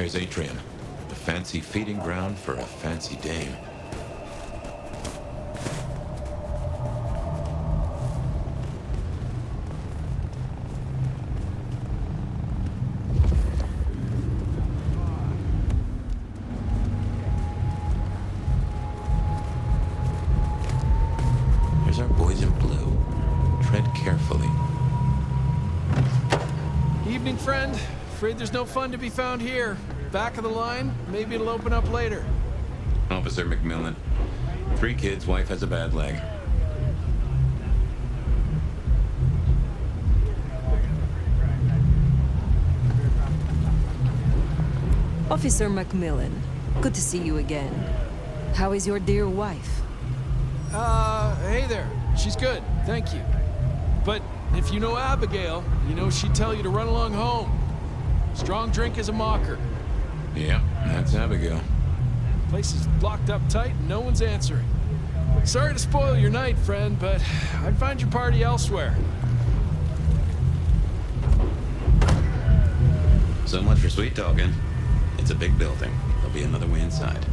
There's Atrium, a fancy feeding ground for a fancy dame. There's our boys in blue. Tread carefully. Evening, friend. Afraid there's no fun to be found here. Back of the line, maybe it'll open up later. Officer McMillan. 3 kids, wife has a bad leg. Officer Macmillan, good to see you again. How is your dear wife? Hey there. She's good, thank you. But if you know Abigail, you know she'd tell you to run along home. Strong drink is a mocker. Yeah, that's Abigail. Place is blocked up tight and no one's answering. Sorry to spoil your night, friend, but I'd find your party elsewhere. So much for sweet talking. It's a big building. There'll be another way inside.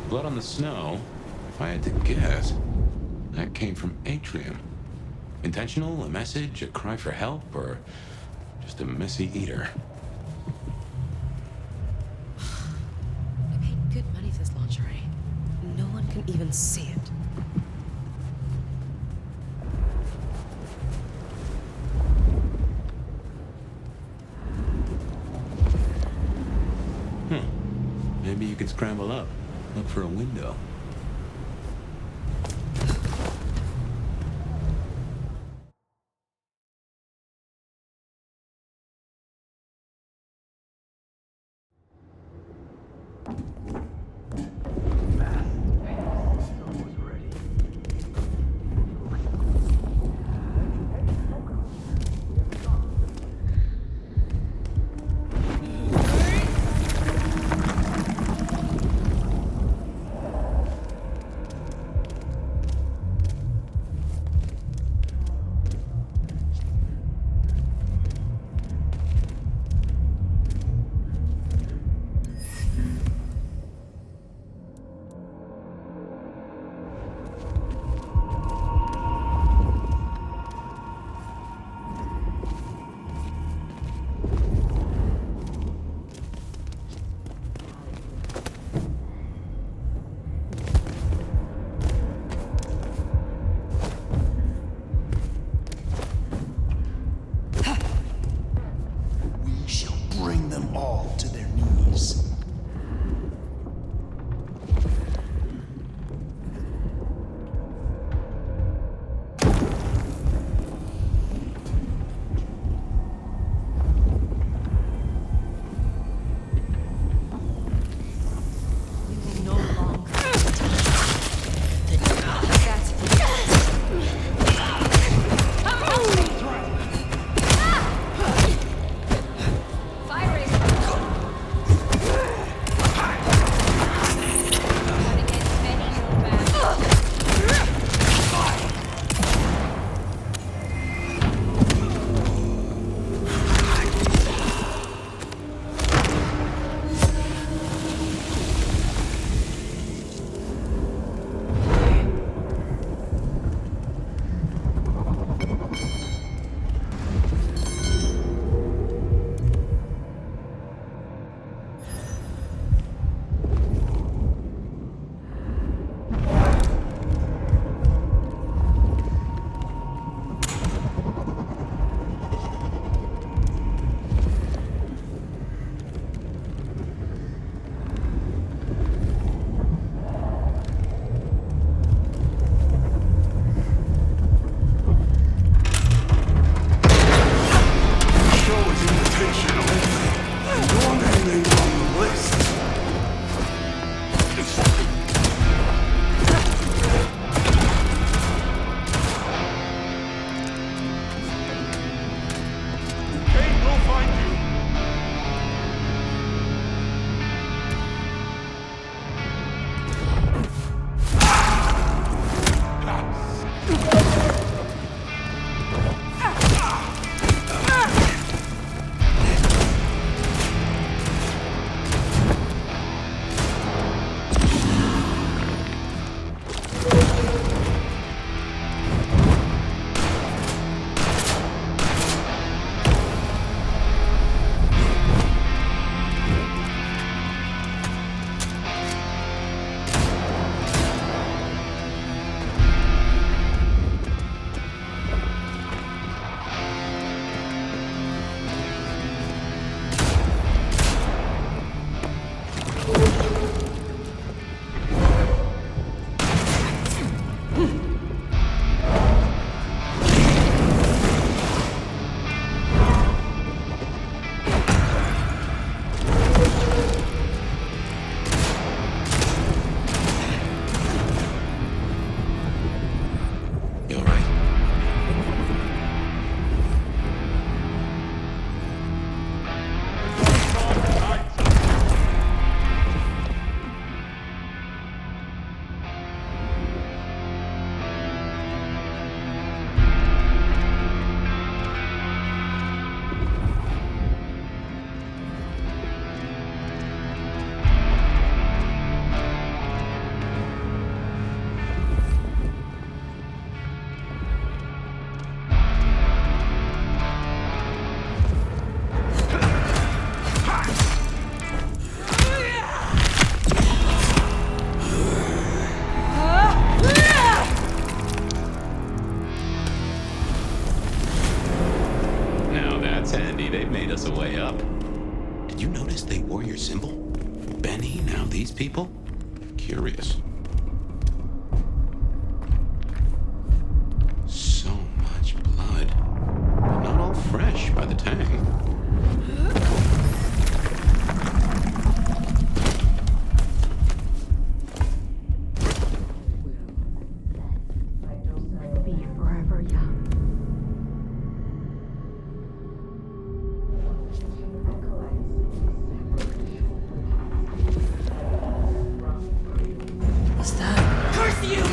Blood on the snow, if I had to guess, that came from Atrium. Intentional, a message, a cry for help, or just a messy eater? I paid good money for this lingerie. No one can even see it. Maybe you could scramble up, look for a window. these people? Curious. So much blood. But not all fresh by the tang. Be forever young. What's that? Curse you!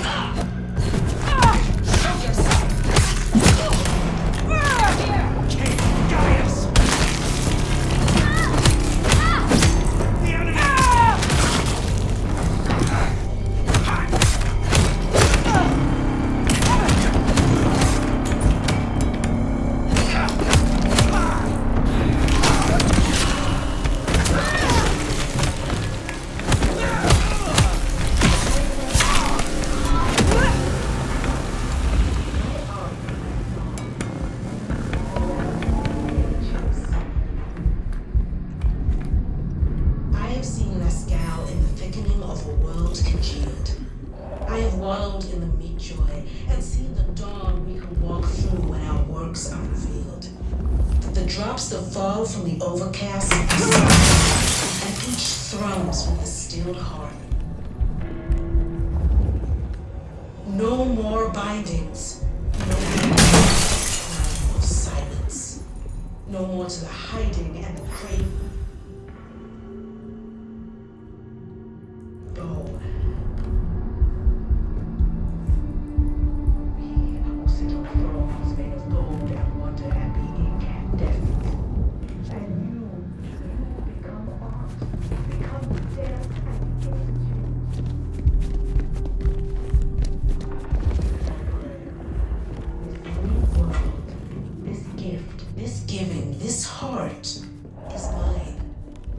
I have wallowed in the meat joy and seen the dawn we can walk through when our works are revealed. The drops that fall from the overcast and each thrums with the stilled heart. No more bindings, no more time of silence, no more to the hiding and the craving. This heart is mine.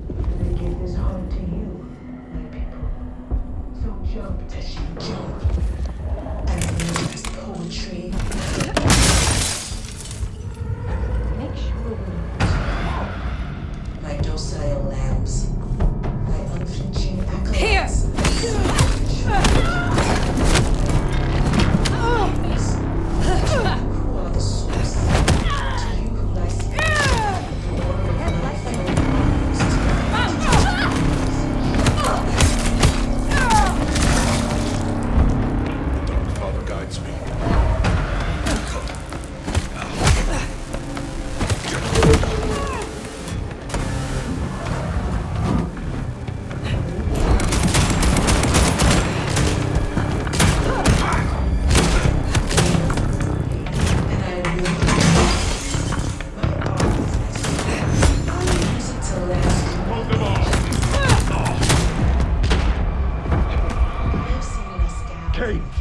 And I give this heart to you, my people. So jump as you jump. And live as poetry. Make sure my docile lambs, my unflinching acolytes. Here! Who are the source? To you who lies Father guides me.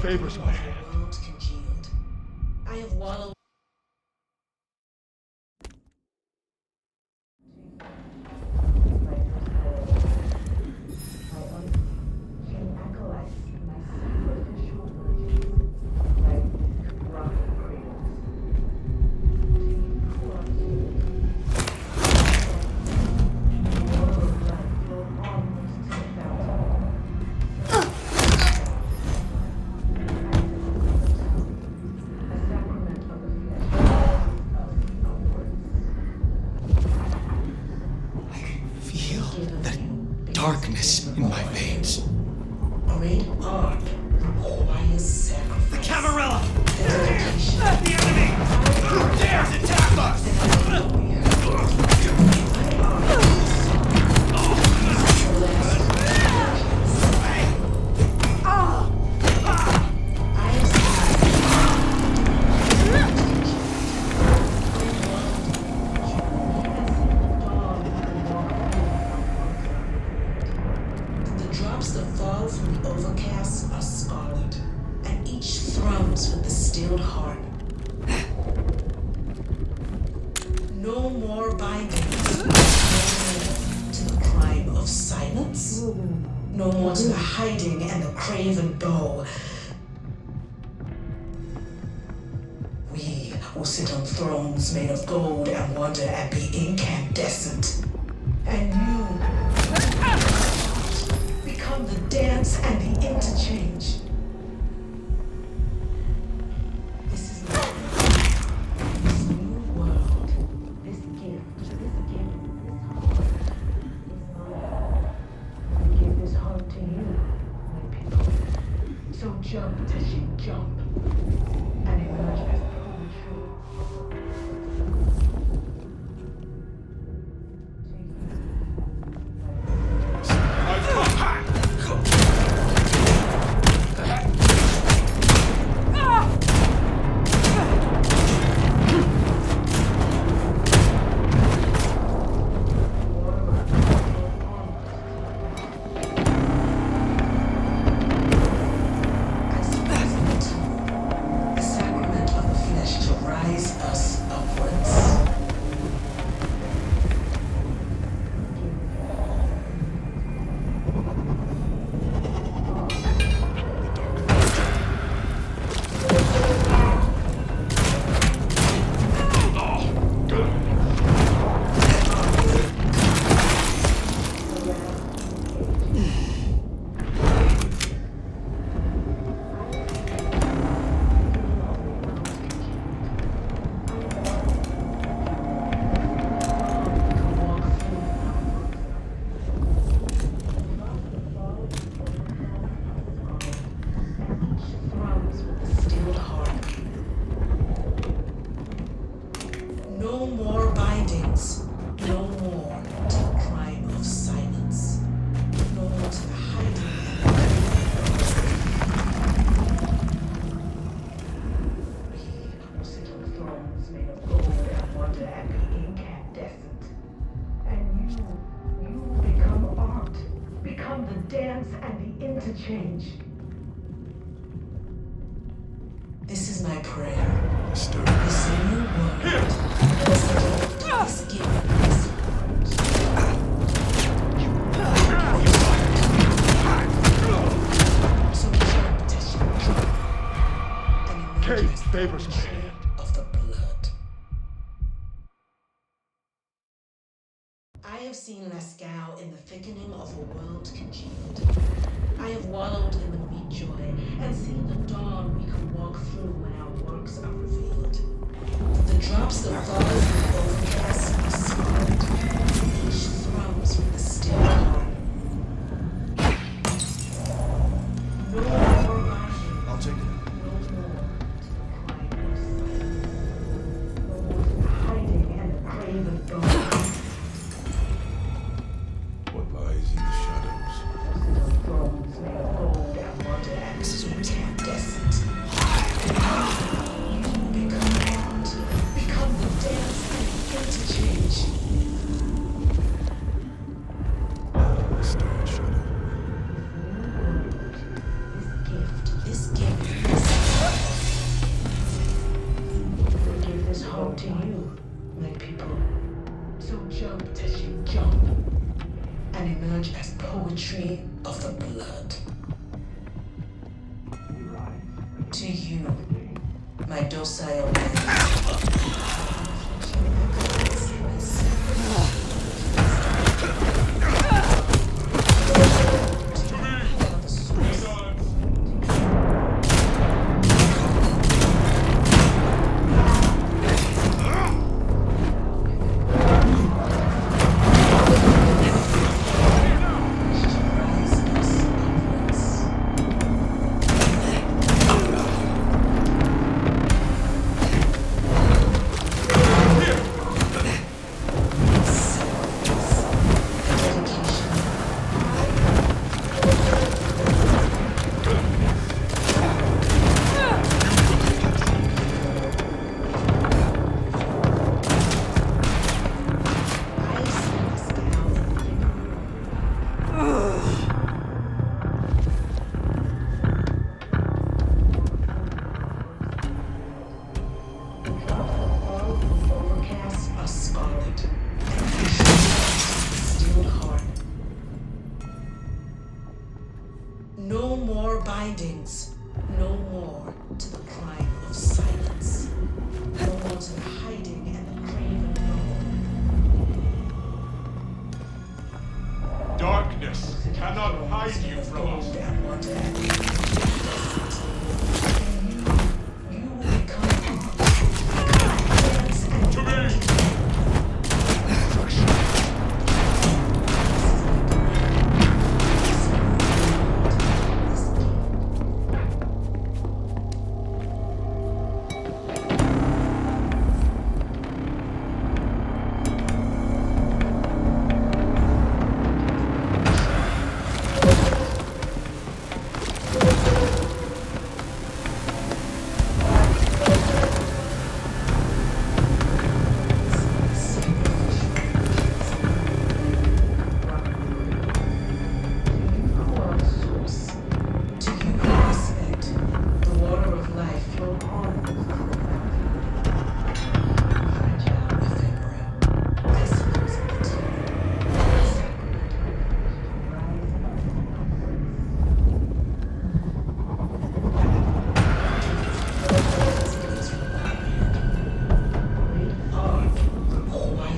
Favors my hand. worlds congealed. I have wallowed. Darkness in my veins. Great art requires sacrifice. The Camarilla! Dedication. The enemy! Who dares attack us? From the overcast are scarlet, and each thrums with the stilled heart. No more bindings, no more to the crime of silence, no more to the hiding and the craven bow. We will sit on thrones made of gold and wonder and be incandescent, and you become dance and the interchange. This is this new world. This gift, this heart, I give this heart to you, my people. So jump till you jump, and emerge as poetry. The sacrament of the flesh to rise us upwards. No more bindings. No more to the crime of silence. No more to the hiding. We will sit on thrones made of gold and wonder and be incandescent. And you become art. Become the dance and the interchange. This is my prayer. This new world. This gift. This so jump till you drop. And Kate favors me. Of the blood. I have seen Masquerade in the thickening of a world congealed. I have wallowed in the meat joy and seen the dawn we can walk through when our works are revealed. The drops that fall from the overcast are scarlet. Each thrums with the still heart. No more binding. I'll take it. No more to the crying of silence. No more to the hiding and the craven dawn. What lies in the shadows? Thrones made of gold and wonder and incandescent. You become art. Become the dance and interchange. Starred shadow. This gift. I give this heart to you, my people. So jump till you jump, and emerge as poetry of the blood. To you, my docile No more bindings. No more to the crime of silence. No more to the hiding and the craven known. Darkness. cannot hide you from us. You will become To me!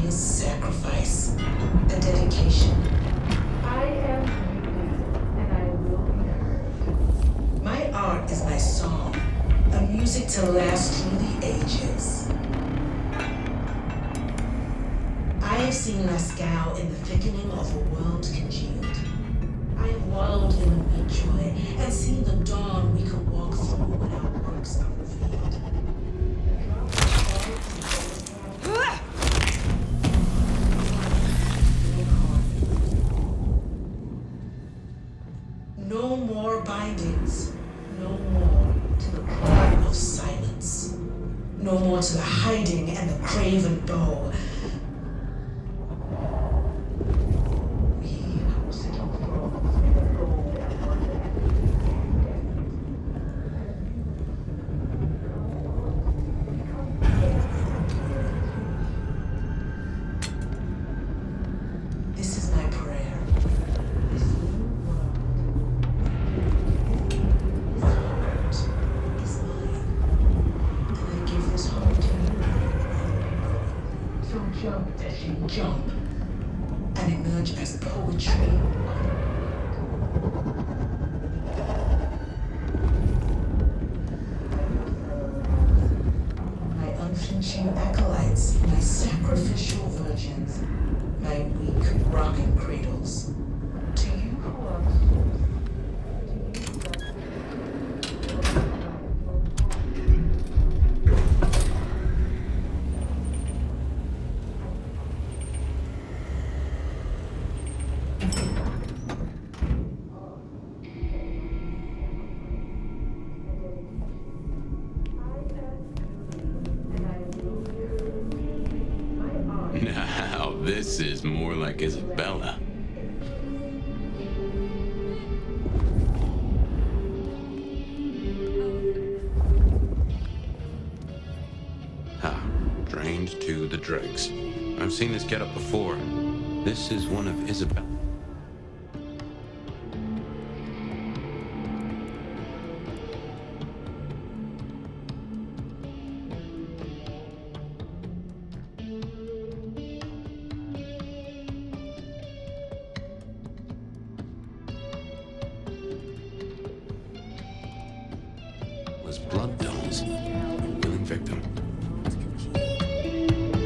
sacrifice and dedication. I am beauty, and I will be heard. My art is my song, a music to last through the ages. I have seen Masquerade in the thickening of a world congealed. I have wallowed in the mid-joy and seen the dawn we could walk through when our works are revealed. No more bindings, no more to the cry of silence, no more to the hiding and the craven bow. We will sit on thrones made of gold and wonder and this is my prayer. This new world. This heart is mine, and I give this heart to you. So jump, Dashing, jump, and emerge as poetry. My unflinching acolytes, my sacrificial virgins, my weak rocking cradles. To you who are Now, this is more like Ysabella. Ha, drained to the dregs. I've seen this getup before. This is one of Ysabella. Was Bloodlines, willing victim.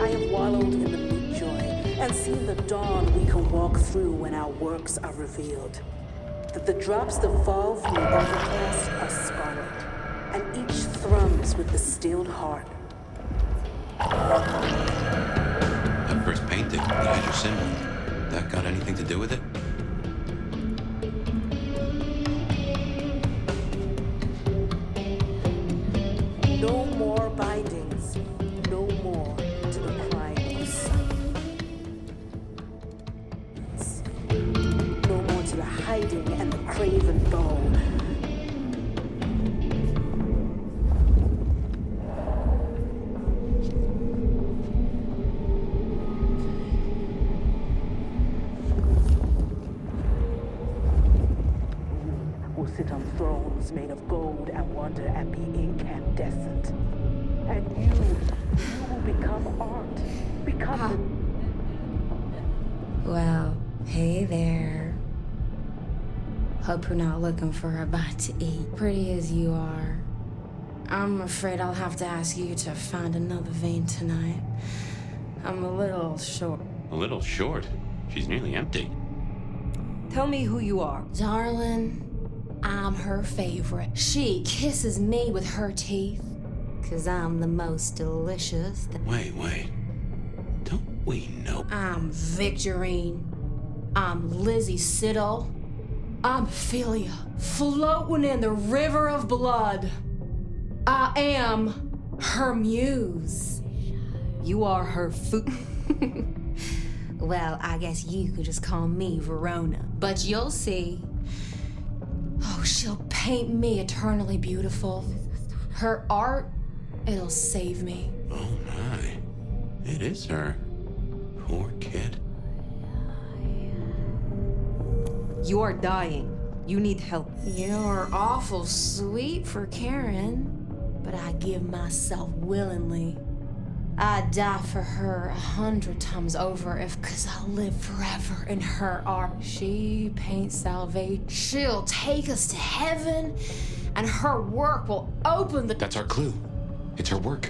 I have wallowed in the mid-joy and seen the dawn we can walk through when our works are revealed. That the drops that fall from the overcast are scarlet, and each thrums with the stilled heart. That first painting, the Hydra symbol, that got anything to do with it? No more bindings, no more to the crying of silence. No more to the hiding and the craven bow. Will sit on thrones made of gold and wonder and be incandescent. And you will become art. Become Well, hey there. Hope you're not looking for a bite to eat. Pretty as you are, I'm afraid I'll have to ask you to find another vein tonight. I'm a little short. A little short. She's nearly empty. Tell me who you are. Darling, I'm her favorite. She kisses me with her teeth, 'cause I'm the most delicious. Wait. Don't we know? I'm Victorine. I'm Lizzie Siddle. I'm Ophelia, floating in the river of blood. I am her muse. You are her food. Well, I guess you could just call me Verona. But you'll see. Oh, she'll paint me eternally beautiful. Her art, it'll save me. Oh my. It is her. Poor kid. You are dying. You need help. You're awful sweet for Karen, but I give myself willingly. I'd die for her 100 times over if 'cause I live forever in her art. She paints salvation. She'll take us to heaven, and her work will open the... That's our clue. It's her work.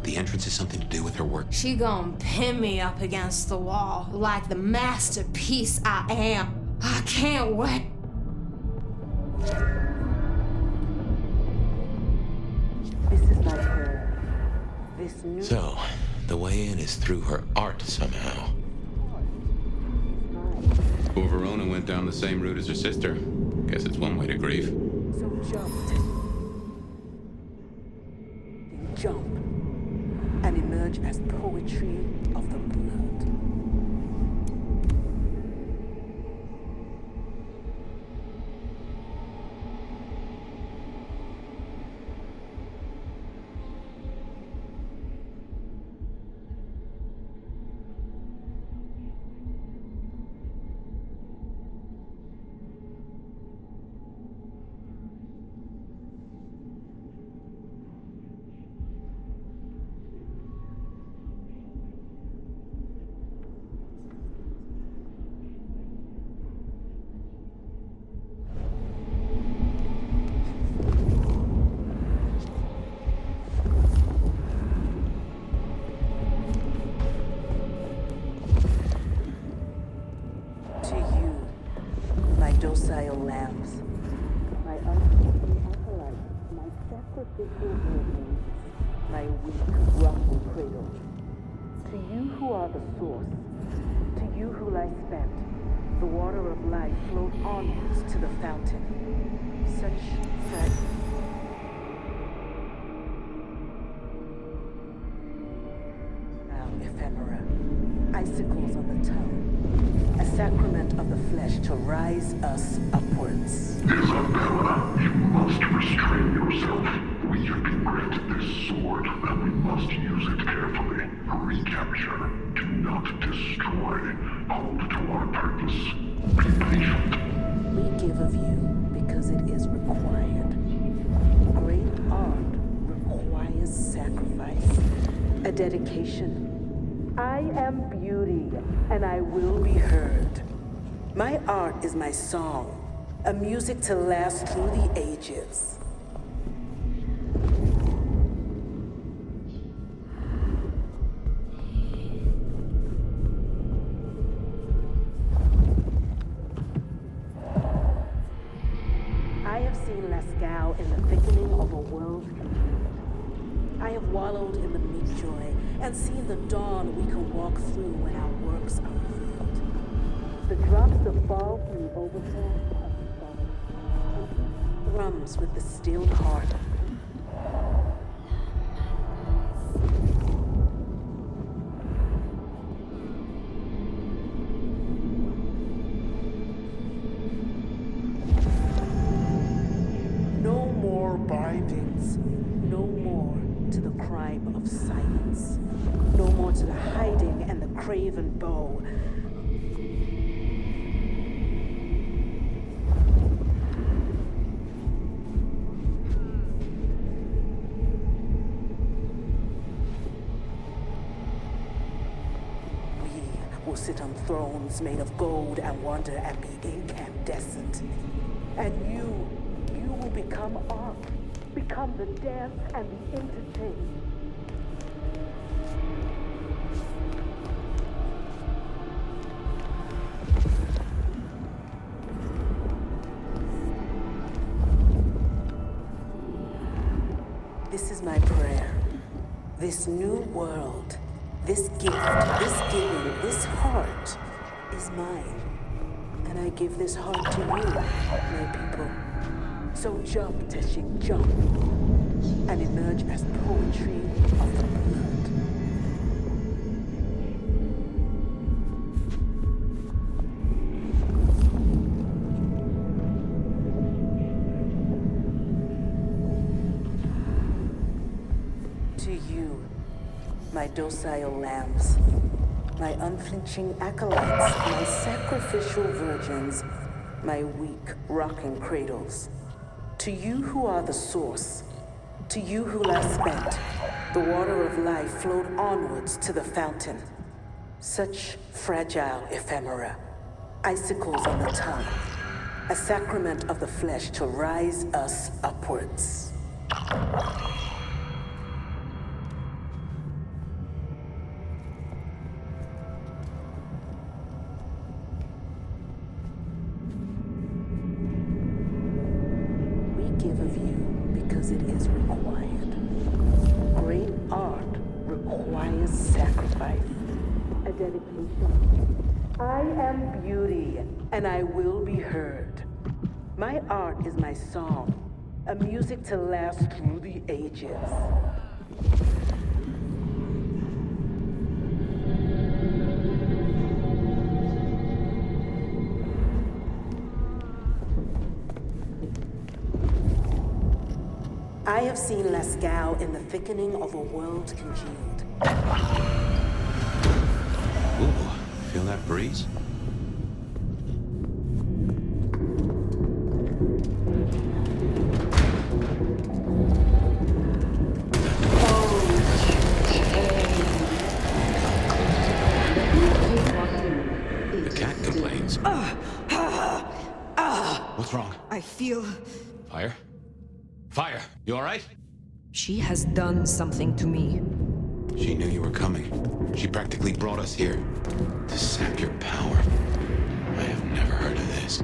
The entrance has something to do with her work. She gonna pin me up against the wall like the masterpiece I am. I can't wait. This is my prayer. This new So, the way in is through her art somehow. Poor Verona went down the same route as her sister. Guess it's one way to grieve. so jump. Then jump and emerge as poetry of the blood. To you, my docile lambs, my unhealthy acolytes, my sacrificial virgins, my weak, wrongful cradle. To you who are the source, to you who lie spent, the water of life flowed onwards to the fountain. Such fragments. Now ephemera, icicles on the tongue. A sacrament of the flesh to rise us upwards. Ysabella, you must restrain yourself. We have been granted this sword, and we must use it carefully. Recapture. Do not destroy. Hold to our purpose. Be patient. We give of you because it is required. Great art requires sacrifice, a dedication. I am beauty, and I will be heard. My art is my song, a music to last through the ages. I have seen Lascaux in the thickening of a world complete. I have wallowed in the meat joy and seen the dawn we can walk through when our works are revealed. The drops that fall from the overcast thrums with the stilled heart. No more bindings, no more to the crime of silence, no more to the hiding and the craven bow. We will sit on thrones made of gold and wonder at the incandescent. And you will become art, become the dance and the interchange. This is my prayer. This new world, this gift, this giving, this heart is mine. And I give this heart to you, my people. So jump, Teshik, jump, and emerge as poetry of the blood. To you, my docile lambs, my unflinching acolytes, my sacrificial virgins, my weak rocking cradles. To you who are the source, to you who lie spent, the water of life flowed onwards to the fountain. Such fragile ephemera, icicles on the tongue, a sacrament of the flesh to rise us upwards. Give of you because it is required. Great art requires sacrifice, a dedication. I am beauty, and I will be heard. My art is my song, a music to last through the ages. I have seen Lascaux in the thickening of a world congealed. Ooh, feel that breeze? The cat complains. What's wrong? I feel... Fire? Fire! You alright? She has done something to me. She knew you were coming. She practically brought us here to sap your power. I have never heard of this.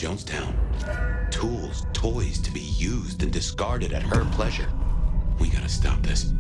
Jonestown. Tools, toys to be used and discarded at her pleasure. We gotta stop this.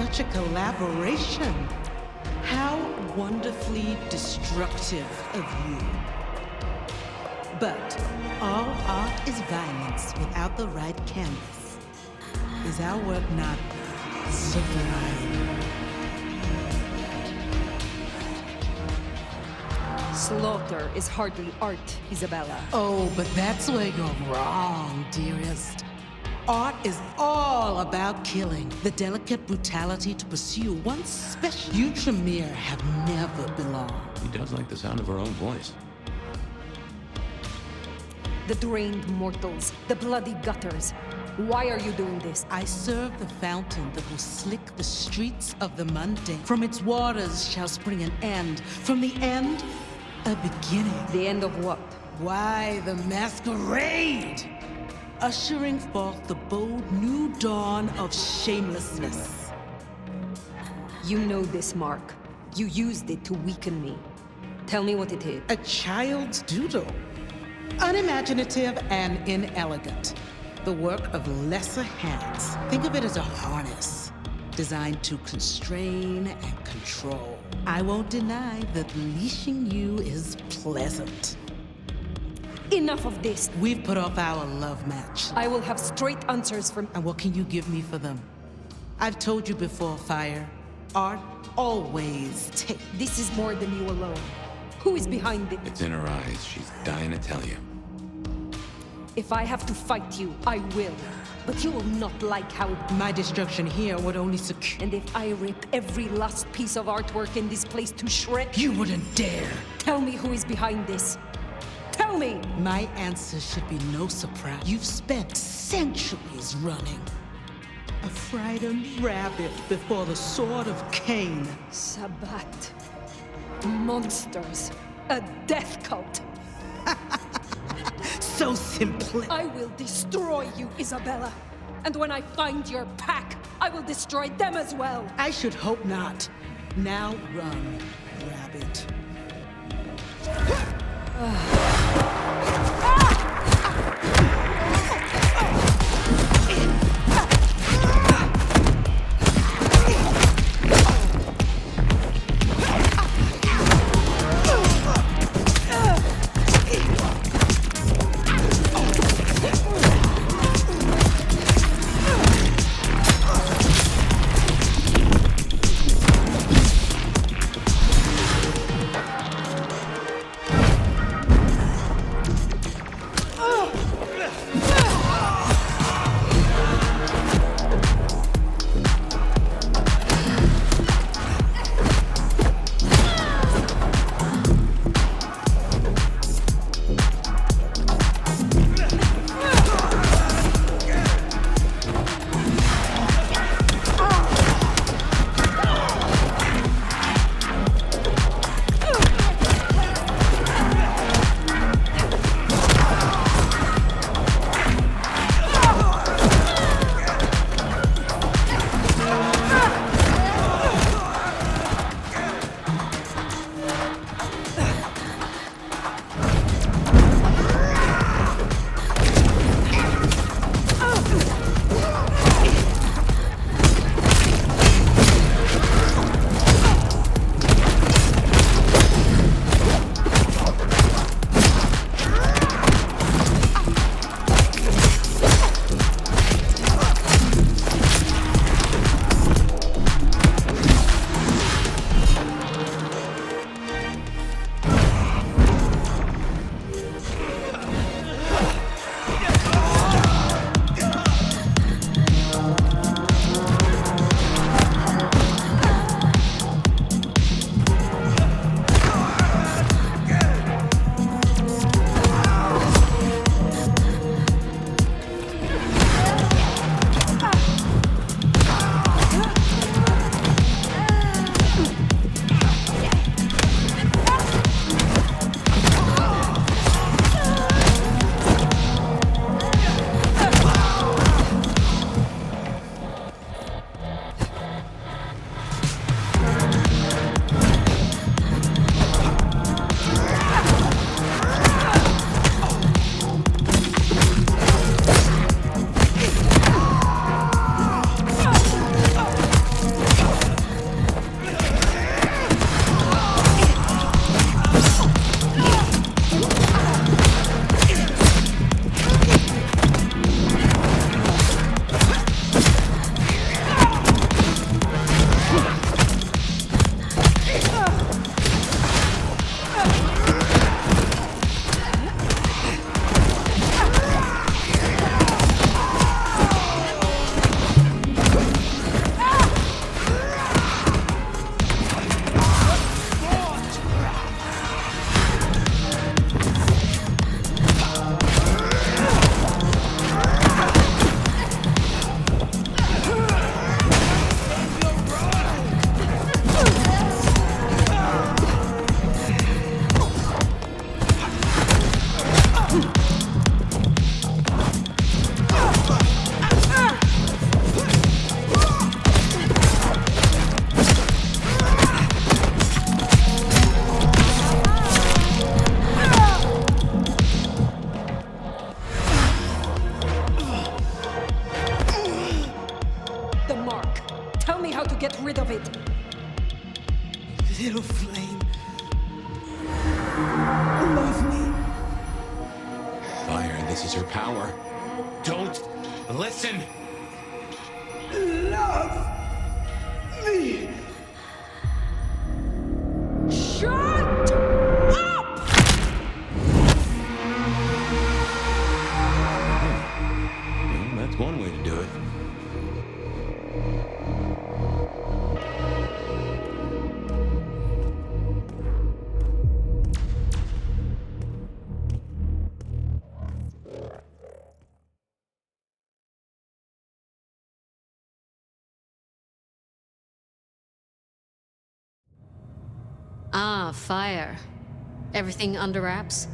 such a collaboration. How wonderfully destructive of you. But all art is violence without the right canvas. Is our work not sublime? Slaughter is hardly art, Ysabella. Oh, but that's where you're wrong, dearest. Art is all about killing. The delicate brutality to pursue one special. You, Tremere, have never belonged. He does like the sound of her own voice. The drained mortals, the bloody gutters. Why are you doing this? I serve the fountain that will slick the streets of the mundane. From its waters shall spring an end. From the end, a beginning. The end of what? Why, the masquerade! Ushering forth the bold new dawn of shamelessness. You know this, Mark. You used it to weaken me. Tell me what it is. A child's doodle. Unimaginative and inelegant. The work of lesser hands. Think of it as a harness designed to constrain and control. I won't deny that leashing you is pleasant. Enough of this. We've put off our love match. I will have straight answers from... And what can you give me for them? I've told you before, Fire. Art always takes. This is more than you alone. Who is behind it? It's in her eyes. She's dying to tell you. If I have to fight you, I will. But you will not like how... My destruction here would only secure... And if I rip every last piece of artwork in this place to shreds... You wouldn't dare! Tell me who is behind this. Tell me! My answer should be no surprise. You've spent centuries running. A frightened rabbit before the sword of Cain. Sabbat. Monsters. A death cult. So simply. I will destroy you, Ysabella. And when I find your pack, I will destroy them as well. I should hope not. Now run, rabbit. this is her power. Don't listen! Love me. Shut up! Well, that's one way to do it. Ah, fire. Everything under wraps?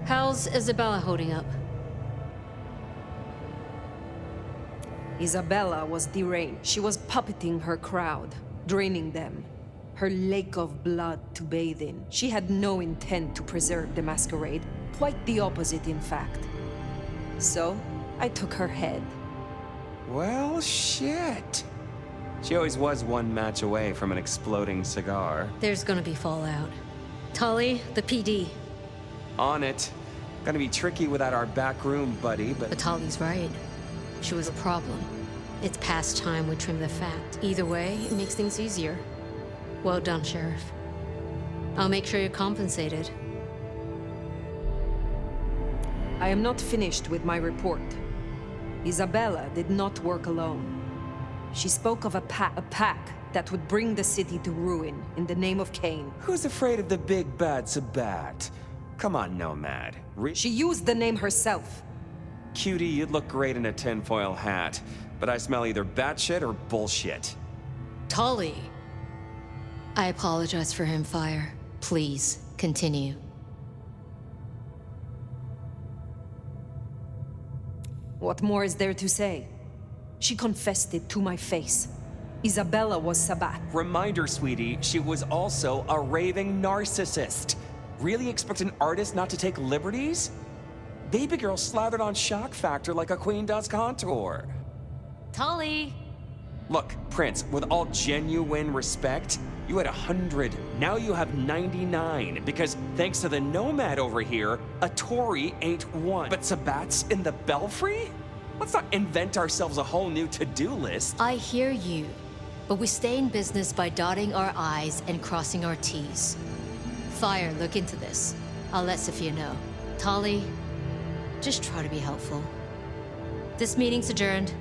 How's Ysabella holding up? Ysabella was deranged. She was puppeting her crowd, draining them. Her lake of blood to bathe in. She had no intent to preserve the Masquerade. Quite the opposite, in fact. So, I took her head. Well, shit. She always was one match away from an exploding cigar. There's gonna be fallout. Tully, the PD. On it. Gonna be tricky without our backroom buddy, but... But Tully's right. She was a problem. It's past time we trim the fat. Either way, it makes things easier. Well done, Sheriff. I'll make sure you're compensated. I am not finished with my report. Ysabella did not work alone. She spoke of a pack that would bring the city to ruin in the name of Cain. Who's afraid of the big bad Sabat? Come on, Nomad. She used the name herself. Cutie, you'd look great in a tinfoil hat, but I smell either batshit or bullshit. Tully! I apologize for him, Fire. Please, continue. What more is there to say? She confessed it to my face. Ysabella was Sabat. Reminder, sweetie, she was also a raving narcissist. Really expect an artist not to take liberties? Baby girl slathered on shock factor like a queen does contour. Tully! Look, Prince, with all genuine respect, you had 100. Now you have 99, because thanks to the Nomad over here, a Tory ain't one. But Sabat's in the Belfry? Let's not invent ourselves a whole new to-do list. I hear you, but we stay in business by dotting our I's and crossing our T's. Fire, look into this. I'll let Sophia know. Tully, just try to be helpful. This meeting's adjourned.